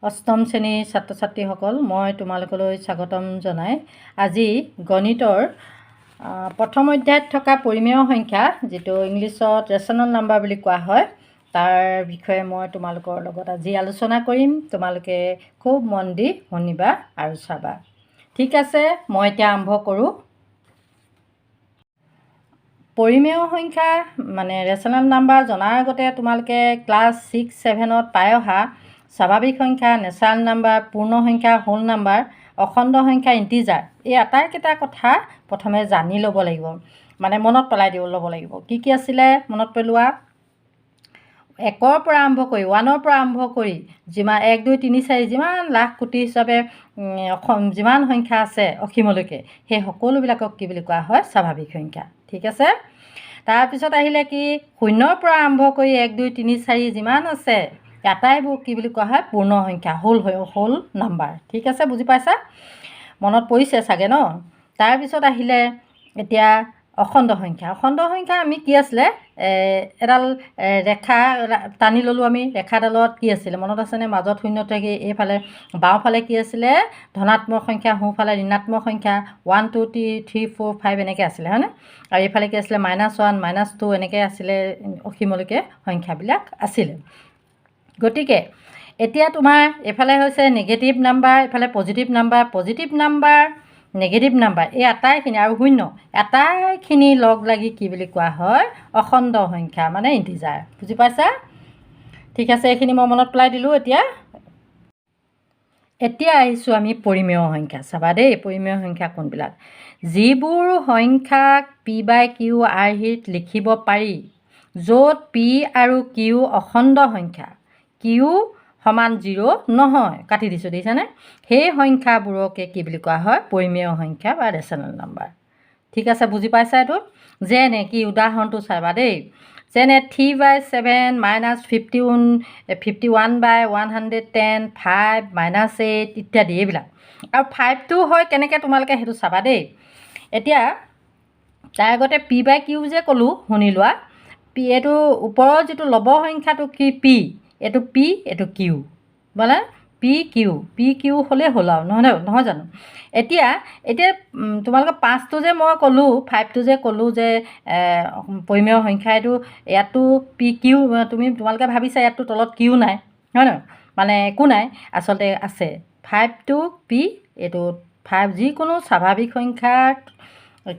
অষ্টম শ্ৰেণীৰ ছাত্ৰ ছাত্ৰীসকল, মই তোমালোকলৈ স্বাগতম জনাই আজি গণিতৰ প্ৰথম অধ্যায়ত থকা পৰিমেয় সংখ্যা, যিটো ইংলিছত ৰেচনেল নাম্বাৰ বুলি কোৱা হয়, তাৰ বিষয়ে মই তোমালোকৰ লগত আজি আলোচনা কৰিম। তোমালোকে খুব মন দি শুনিবা আৰু চাবা। ঠিক আছে, মই এতিয়া আৰম্ভ কৰোঁ। পৰিমেয় সংখ্যা মানে ৰেচনেল নাম্বাৰ জনাৰ আগতে তোমালোকে ক্লাছ 6-7ত পাই অহা স্বাভাৱিক সংখ্যা, নেচাৰেল নাম্বাৰ, পূৰ্ণ সংখ্যা, হোল নাম্বাৰ, অখণ্ড সংখ্যা, ইণ্টিজাৰ, এই আটাইকেইটা কথা প্ৰথমে জানি ল'ব লাগিব, মানে মনত পেলাই ল'ব লাগিব। কি কি আছিলে মনত পেলোৱা। 1ৰ পৰা আৰম্ভ কৰি 1ৰ পৰা আৰম্ভ কৰি যিমান 1, 2, 3, 4 যিমান লাখ কোটি হিচাপে যিমান সংখ্যা আছে অসীমলৈকে, সেই সকলোবিলাকক কি বুলি কোৱা হয়? স্বাভাৱিক সংখ্যা। ঠিক আছে। তাৰপিছত আহিলে কি 0ৰ পৰা আৰম্ভ কৰি 1, 2, 3, 4 যিমান আছে আটাইবোৰ কি বুলি কোৱা হয়? পূৰ্ণ সংখ্যা, হোল নাম্বাৰ। ঠিক আছে, বুজি পাইছা? মনত পৰিছে চাগে ন? তাৰপিছত আহিলে এতিয়া অখণ্ড সংখ্যা। অখণ্ড সংখ্যা আমি কি আছিলে, এডাল ৰেখা টানি ল'লোঁ আমি। ৰেখাডালত কি আছিলে মনত আছেনে? মাজত শূন্য থাকি এইফালে বাওঁফালে কি আছিলে? ধনাত্মক সংখ্যা, সোঁফালে ঋণাত্মক সংখ্যা 1, 2, 3, 4, 5 এনেকৈ আছিলে, হয়নে? আৰু এইফালে কি আছিলে? -1, -2 এনেকৈ আছিলে, অসীমলৈকে সংখ্যাবিলাক আছিলে। গতিকে এতিয়া তোমাৰ এইফালে হৈছে নিগেটিভ নাম্বাৰ, এইফালে পজিটিভ নাম্বাৰ, নিগেটিভ নাম্বাৰ, এই আটাইখিনি আৰু শূন্য আটাইখিনি লগ লাগি কি বুলি কোৱা হয়? অখণ্ড সংখ্যা, মানে ইণ্টিজাৰ। বুজি পাইছা? ঠিক আছে, এইখিনি মই মনত পেলাই দিলোঁ। এতিয়া আহিছোঁ আমি পৰিমেয় সংখ্যা। চাবা দেই, পৰিমেয় সংখ্যা কোনবিলাক? যিবোৰ সংখ্যাক p/q আৰ্হিত লিখিব পাৰি, য'ত p আৰু q অখণ্ড সংখ্যা, q সমান 0 নহয়, কাটি দিছোঁ, দেখিছানে? সেই সংখ্যাবোৰকে কি বুলি কোৱা হয়? পৰিমেয় সংখ্যা বা ৰেচনেল নাম্বাৰ। ঠিক আছে, বুজি পাইছা এইটো? যেনে কি উদাহৰণটো চাবা দেই। যেনে 3/7 -51/110, 5 -8 ইত্যাদি এইবিলাক। আৰু 5টো হয় কেনেকৈ তোমালোকে সেইটো চাবা দেই। এতিয়া তাৰ আগতে p/q যে ক'লোঁ, শুনি লোৱা। এইটো ওপৰৰ যিটো লব সংখ্যাটো কি? p, এইটো p, এইটো q, মানে p/q হ'লেই হ'ল আৰু, নহয় জানো? এতিয়া তোমালোকৰ 5টো যে মই ক'লোঁ, 5টো যে ক'লোঁ যে পৰিমেয় সংখ্যা, এইটো ইয়াতো p/q, তোমালোকে ভাবিছা ইয়াততো তলত q নাই, হয় নহয়? মানে একো নাই, আচলতে আছে। 5টো p, এইটো 5, যিকোনো স্বাভাৱিক সংখ্যাৰ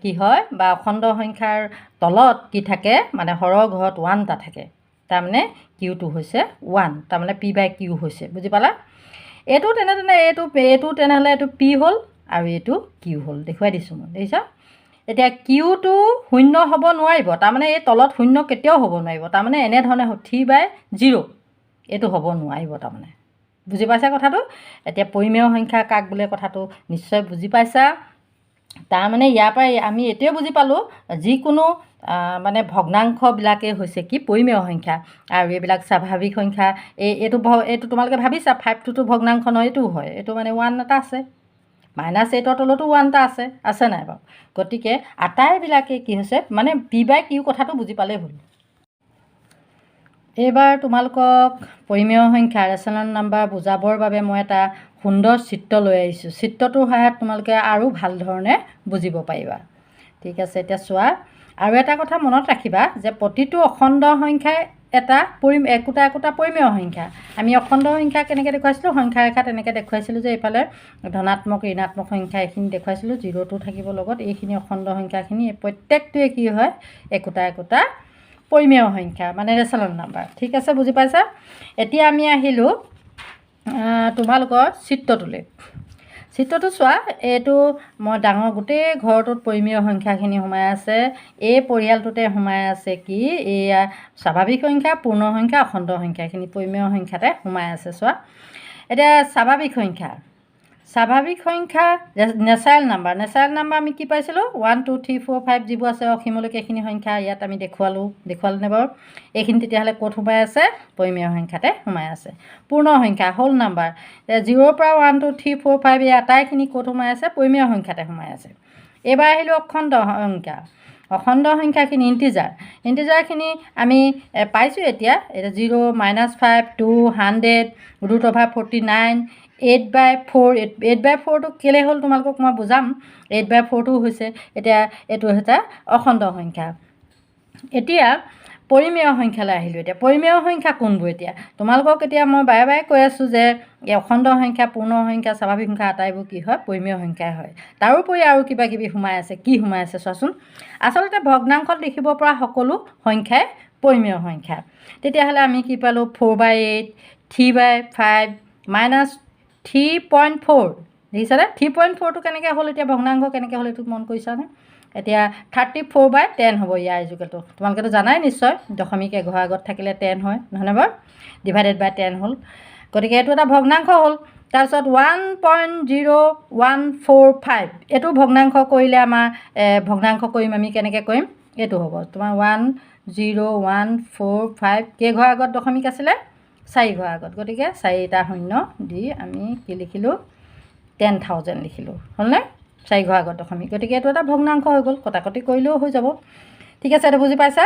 কি হয় বা অখণ্ড সংখ্যাৰ তলত কি থাকে, মানে হৰৰ ঘৰত 1 এটা থাকে, তাৰমানে qটো হৈছে 1, তাৰমানে p/q হৈছে। বুজি পালা? এইটো তেনেহ'লে এইটো p হ'ল আৰু এইটো q হ'ল। দেখুৱাই দিছোঁ মই, দেখিছা? এতিয়া qটো 0 হ'ব নোৱাৰিব, তাৰমানে এই তলত 0 কেতিয়াও হ'ব নোৱাৰিব, তাৰমানে এনেধৰণে 3/0 এইটো হ'ব নোৱাৰিব, তাৰমানে। বুজি পাইছা কথাটো? এতিয়া পৰিমেয় সংখ্যা কাক বোলে কথাটো নিশ্চয় বুজি পাইছা। তাৰমানে ইয়াৰ পৰা আমি এইটোৱে বুজি পালোঁ, যিকোনো মানে ভগ্নাংশবিলাকেই হৈছে কি? পৰিমেয় সংখ্যা। আৰু এইবিলাক স্বাভাৱিক সংখ্যা, এইটো তোমালোকে ভাবিছা 5টোতো ভগ্নাংশ নহয়, এইটোও হয়, এইটো মানে 1 এটা আছে, -8ৰ তলতো 1 এটা আছে নাই বাৰু? গতিকে আটাইবিলাকে কি হৈছে, মানে p/q কথাটো বুজি পালেই হ'ল। এইবাৰ তোমালোকক পৰিমেয় সংখ্যা, ৰেচনেল নাম্বাৰ বুজাবৰ বাবে মই এটা সুন্দৰ চিত্ৰ লৈ আহিছোঁ। চিত্ৰটোৰ সহায়ত তোমালোকে আৰু ভাল ধৰণে বুজিব পাৰিবা। ঠিক আছে, এতিয়া চোৱা। আৰু এটা কথা মনত ৰাখিবা যে প্ৰতিটো অখণ্ড সংখ্যাই একোটা পৰিমেয় সংখ্যা। আমি অখণ্ড সংখ্যা কেনেকৈ দেখুৱাইছিলোঁ? সংখ্যা ৰেখাত এনেকৈ দেখুৱাইছিলোঁ যে এইফালে ধনাত্মক, ঋণাত্মক সংখ্যা এইখিনি দেখুৱাইছিলোঁ, 0টো থাকিব লগত। এইখিনি অখণ্ড সংখ্যাখিনি প্ৰত্যেকটোৱে কি হয়? একোটা পৰিমেয় সংখ্যা, মানে ৰেচনেল নাম্বাৰ। ঠিক আছে, বুজি পাইছা? এতিয়া আমি আহিলোঁ তোমালোকৰ চিত্ৰটোলৈ। চিত্ৰটো চোৱা। এইটো মই ডাঙৰ গোটেই ঘৰটোত পৰিমেয় সংখ্যাখিনি সোমাই আছে। এই পৰিয়ালটোতে সোমাই আছে কি? এয়া স্বাভাৱিক সংখ্যা, পূৰ্ণ সংখ্যা, অখণ্ড সংখ্যাখিনি পৰিমেয় সংখ্যাতে সোমাই আছে। চোৱা, এতিয়া স্বাভাৱিক সংখ্যা নেচাৰেল নাম্বাৰ আমি কি পাইছিলোঁ? 1, 2, 3, 4, 5 যিবোৰ আছে অসীমলৈকে, এইখিনি সংখ্যা ইয়াত আমি দেখুৱালোনে বাৰু? এইখিনি তেতিয়াহ'লে ক'ত সোমাই আছে? পৰিমেয় সংখ্যাতে সোমাই আছে। পূৰ্ণ সংখ্যা, হোল নাম্বাৰ, 0ৰ পৰা 1, 2, 3, 4, 5 এই আটাইখিনি ক'ত সোমাই আছে? পৰিমেয় সংখ্যাতে সোমাই আছে। এইবাৰ আহিলোঁ অখণ্ড সংখ্যা। অখণ্ড সংখ্যাখিনি ইণ্টিজাৰখিনি আমি পাইছোঁ এতিয়া 0 -5 2 100 √49 8/4 8/4টো কেলৈ হ'ল তোমালোকক মই বুজাম 8/4টো হৈছে এতিয়া এইটো এটা অখণ্ড সংখ্যা এতিয়া পৰিমেয় সংখ্যালৈ আহিলোঁ এতিয়া পৰিমেয় সংখ্যা কোনবোৰ এতিয়া তোমালোকক এতিয়া মই বাৰে বাৰে কৈ আছোঁ যে অখণ্ড সংখ্যা পূৰ্ণ সংখ্যা স্বাভাৱিক সংখ্যা আটাইবোৰ কি হয় পৰিমেয় সংখ্যাই হয় তাৰোপৰি আৰু কিবা কিবি সোমাই আছে কি সোমাই আছে চোৱাচোন আচলতে ভগ্নাংশত লিখিব পৰা সকলো সংখ্যাই পৰিমেয় সংখ্যা তেতিয়াহ'লে আমি কি পালোঁ 4/8 3/5 -3.4 দেখিছানে 3.4টো কেনেকৈ হ'ল এতিয়া ভগ্নাংশ কেনেকৈ হ'ল এইটো মন কৰিছানে এতিয়া 34/10 হ'ব ইয়াৰ ইজুকেলটো তোমালোকেতো জানাই নিশ্চয় দশমিক এঘৰ আগত থাকিলে 10 হয় নহয়নে বাৰু /10 হ'ল গতিকে এইটো এটা ভগ্নাংশ হ'ল তাৰপিছত 1.0145 এইটো ভগ্নাংশ কৰিলে আমাৰ ভগ্নাংশ কৰিম আমি কেনেকৈ কৰিম এইটো হ'ব তোমাৰ 1.0145 কেইঘৰ আগত দশমিক আছিলে 4 ঘৰ আগত গতিকে 4টা শূন্য দি আমি কি লিখিলোঁ 10,000 লিখিলোঁ হ'লনে 4 ঘৰ আগত দশমিক গতিকে এইটো এটা ভগ্নাংশ হৈ গ'ল কটাকটি কৰিলেও হৈ যাব ঠিক আছে এইটো বুজি পাইছা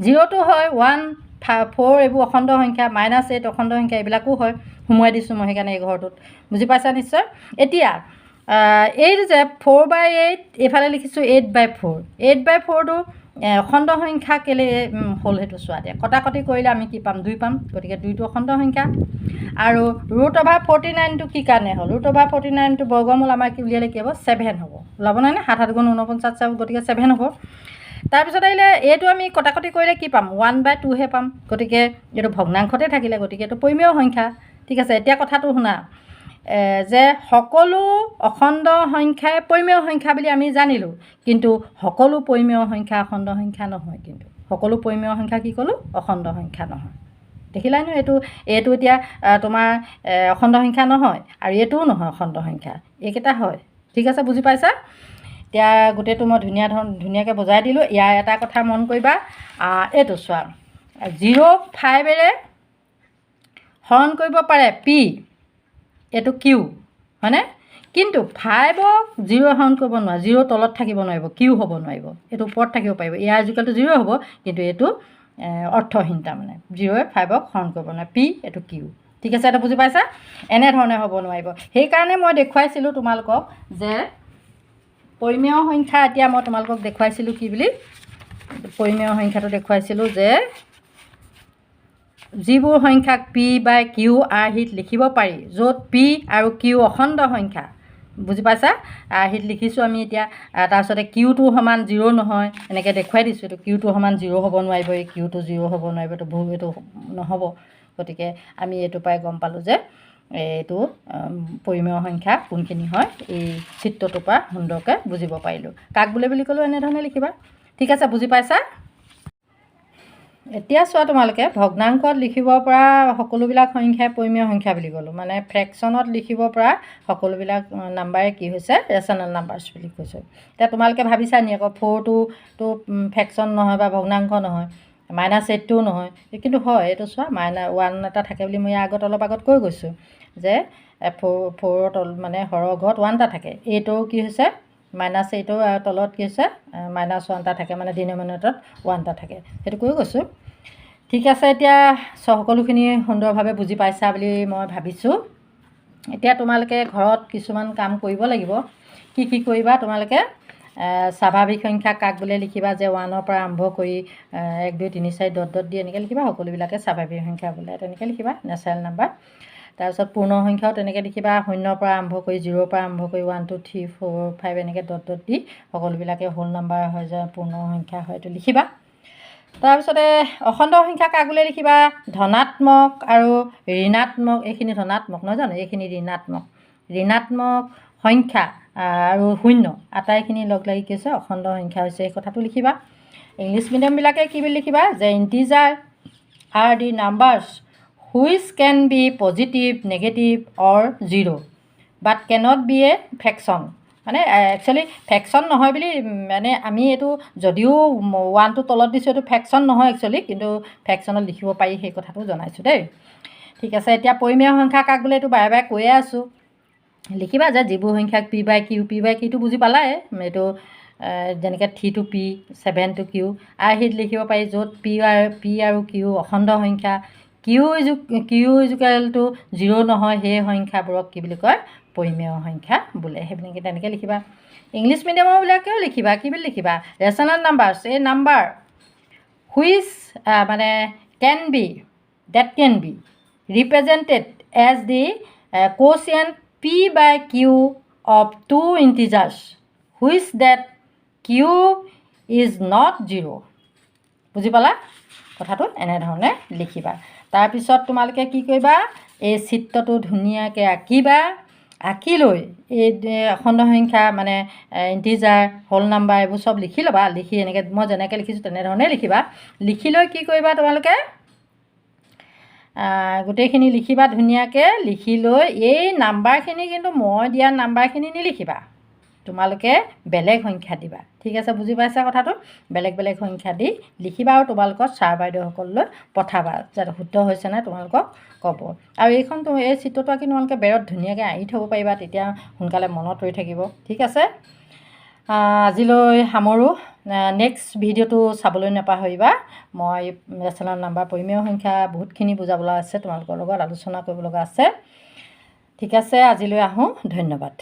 0টো হয় 1 4 এইবোৰ অখণ্ড সংখ্যা -8 অখণ্ড সংখ্যা এইবিলাকো হয় সোমোৱাই দিছোঁ মই সেইকাৰণে এই ঘৰটোত বুজি পাইছা নিশ্চয় এতিয়া এইটো যে 4/8 এইফালে লিখিছোঁ 8/4 8/4টো অখণ্ড সংখ্যা কেলৈ হ'ল সেইটো চোৱা দিয়া কটাকটি কৰিলে আমি কি পাম 2 পাম গতিকে 2টো অখণ্ড সংখ্যা আৰু √49টো কি কাৰণে হ'ল √49টো বৰ্গমূল আমাৰ কি উলিয়ালে কি হ'ব 7 হ'ব ওলাব নহয় নে 7 × 7 = 49 গতিকে 7 হ'ব তাৰপিছত আহিলে এইটো আমি কটাকটি কৰিলে কি পাম 1/2হে পাম গতিকে এইটো ভগ্নাংশতে থাকিলে গতিকে এইটো পৰিমেয় সংখ্যা ঠিক আছে এতিয়া কথাটো শুনা যে সকলো অখণ্ড সংখ্যাই পৰিমেয় সংখ্যা বুলি আমি জানিলোঁ কিন্তু সকলো পৰিমেয় সংখ্যা অখণ্ড সংখ্যা নহয় কিন্তু সকলো পৰিমেয় সংখ্যা কি ক'লোঁ অখণ্ড সংখ্যা নহয় দেখিলাই নহয় এইটো এতিয়া তোমাৰ অখণ্ড সংখ্যা নহয় আৰু এইটোও নহয় অখণ্ড সংখ্যা এইকেইটা হয় ঠিক আছে বুজি পাইছা এতিয়া গোটেইটো মই ধুনীয়াকৈ বুজাই দিলোঁ ইয়াৰ এটা কথা মন কৰিবা এইটো চোৱা 0.5ৰে হৰণ কৰিব পাৰে পি এইটো কিউ হয়নে কিন্তু 5ক 0 হৰণ কৰিব নোৱাৰে 0 তলত থাকিব নোৱাৰিব কিউ হ'ব নোৱাৰিব এইটো ওপৰত থাকিব পাৰিব ইয়াৰ ইজুকেলটো 0 হ'ব কিন্তু এইটো অৰ্থহীন তাৰমানে 0য়ে 5ক হৰণ কৰিব নোৱাৰে পি এইটো কিউ ঠিক আছে এইটো বুজি পাইছা এনেধৰণে হ'ব নোৱাৰিব সেইকাৰণে মই দেখুৱাইছিলোঁ তোমালোকক যে পৰিমেয় সংখ্যা এতিয়া মই তোমালোকক দেখুৱাইছিলোঁ কি বুলি পৰিমেয় সংখ্যাটো দেখুৱাইছিলোঁ যে যিবোৰ সংখ্যাক p/q আৰ্হিত লিখিব পাৰি য'ত p আৰু q অখণ্ড সংখ্যা বুজি পাইছা আৰ্হিত লিখিছোঁ আমি এতিয়া তাৰপিছতে q2 সমান 0 নহয় এনেকৈ দেখুৱাই দিছোঁ এইটো q2 সমান 0 হ'ব নোৱাৰিব এই q2 0 হ'ব নোৱাৰিব এইটো ভুল এইটো নহ'ব গতিকে আমি এইটো পাই গম পালোঁ যে এইটো পৰিমেয় সংখ্যা কোনখিনি হয় এই চিত্ৰটোৰ পৰা সুন্দৰকৈ বুজিব পাৰিলোঁ কাক বোলে বুলি ক'লেও এনেধৰণে লিখিবা ঠিক আছে বুজি পাইছা এতিয়া চোৱা তোমালোকে ভগ্নাংশত লিখিব পৰা সকলোবিলাক সংখ্যাই পৰিমেয় সংখ্যা বুলি ক'লোঁ মানে ফ্ৰেকশ্যনত লিখিব পৰা সকলোবিলাক নাম্বাৰে কি হৈছে ৰেচনেল নাম্বাৰছ বুলি কৈছোঁ এতিয়া তোমালোকে ভাবিছা নি আকৌ 4টো ফ্ৰেকশ্যন নহয় বা ভগ্নাংশ নহয় -8টোও নহয় কিন্তু হয় এইটো চোৱা -1 এটা থাকে বুলি মই অলপ আগত কৈ গৈছোঁ যে 4ৰ মানে হৰৰ ঘৰত 1 এটা থাকে এইটোও কি হৈছে -8ৰ তলত কি হৈছে -1 এটা থাকে মানে ডিনমিনেটৰত 1 এটা থাকে সেইটো কৈ গৈছোঁ ঠিক আছে এতিয়া সকলোখিনি সুন্দৰভাৱে বুজি পাইছা বুলি মই ভাবিছোঁ এতিয়া তোমালোকে ঘৰত কিছুমান কাম কৰিব লাগিব কি কৰিবা তোমালোকে স্বাভাৱিক সংখ্যা কাক বোলে লিখিবা যে 1ৰ পৰা আৰম্ভ কৰি 1 2 3 4 ডট ডট দি এনেকৈ লিখিবা সকলোবিলাকে স্বাভাৱিক সংখ্যা বোলে তেনেকৈ লিখিবা নেচাৰেল নাম্বাৰ তাৰপিছত পূৰ্ণ সংখ্যাও তেনেকৈ লিখিবা 0ৰ পৰা আৰম্ভ কৰি 0ৰ পৰা আৰম্ভ কৰি 1 2 3 4 5 এনেকৈ ডট ডট দি সকলোবিলাকে হোল নাম্বাৰ হৈ যায় পূৰ্ণ সংখ্যা হয় এইটো লিখিবা তাৰপিছতে অখণ্ড সংখ্যা কাক বোলে লিখিবা ধনাত্মক আৰু ঋণাত্মক এইখিনি ধনাত্মক নহয় জানো এইখিনি ঋণাত্মক সংখ্যা আৰু শূন্য আটাইখিনি লগ লাগি কি হৈছে অখণ্ড সংখ্যা হৈছে এই কথাটো লিখিবা ইংলিছ মিডিয়ামবিলাকে কি বুলি লিখিবা যে integer are the numbers which can be positive negative or 0 but cannot be a fraction মানে একচুৱেলি ফ্ৰেকশ্যন নহয় বুলি মানে আমি এইটো যদিও 1টো তলত দিছোঁ এইটো ফ্ৰেকশ্যন নহয় একচুৱেলি কিন্তু ফ্ৰেকশ্যনত লিখিব পাৰি সেই কথাটো জনাইছোঁ দেই ঠিক আছে এতিয়া পৰিমেয় সংখ্যা কাক বোলে এইটো বাৰে কৈয়ে আছোঁ লিখিবা যে যিবোৰ সংখ্যাক p/q টো বুজি পালাই এইটো যেনেকৈ 3 to P 7 to Q আৰ্হিত লিখিব পাৰি য'ত P আৰু Q অখণ্ড সংখ্যা Q ইজুকেল টু 0 নহয় সেই সংখ্যাবোৰক কি বুলি কয় পৰিমেয় সংখ্যা বোলে সেইবিলাকে তেনেকৈ লিখিবা ইংলিছ মিডিয়ামৰবিলাকেও লিখিবা কি বুলি লিখিবা ৰেচনেল নাম্বাৰছ এই নাম্বাৰ হুইচ মানে can be represented as the quotient P by Q of two integers which that Q is not 0 বুজি পালা কথাটো এনেধৰণে লিখিবা তাৰপিছত তোমালোকে কি কৰিবা এই চিত্ৰটো ধুনীয়াকৈ আঁকিবা আঁকি লৈ এই অখণ্ড সংখ্যা মানে ইণ্টিজাৰ হোল নাম্বাৰ এইবোৰ চব লিখি ল'বা লিখি এনেকৈ মই যেনেকৈ লিখিছোঁ তেনেধৰণে লিখিবা লিখি লৈ কি কৰিবা তোমালোকে গোটেইখিনি লিখিবা ধুনীয়াকৈ লিখি লৈ এই নাম্বাৰখিনি কিন্তু মই দিয়া নাম্বাৰখিনি নিলিখিবা তোমালোকে বেলেগ সংখ্যা দিবা ঠিক আছে বুজি পাইছা কথাটো বেলেগ বেলেগ সংখ্যা দি লিখিবা আৰু তোমালোকৰ ছাৰ বাইদেউসকললৈ পঠাবা যাতে শুদ্ধ হৈছে নাই তোমালোকক ক'ব আৰু এই চিত্ৰটো আঁকি তোমালোকে বেৰত ধুনীয়াকৈ আঁৰি থ'ব পাৰিবা তেতিয়া সোনকালে মনত ৰৈ থাকিব ঠিক আছে আজিলৈ সামৰোঁ নেক্সট ভিডিঅ'টো চাবলৈ নাপাহৰিবা মই ৰেচনেল নাম্বাৰ পৰিমেয় সংখ্যা বহুতখিনি বুজাবলৈ আছে তোমালোকৰ লগত আলোচনা কৰিব লগা আছে ঠিক আছে আজিলৈ আহোঁ ধন্যবাদ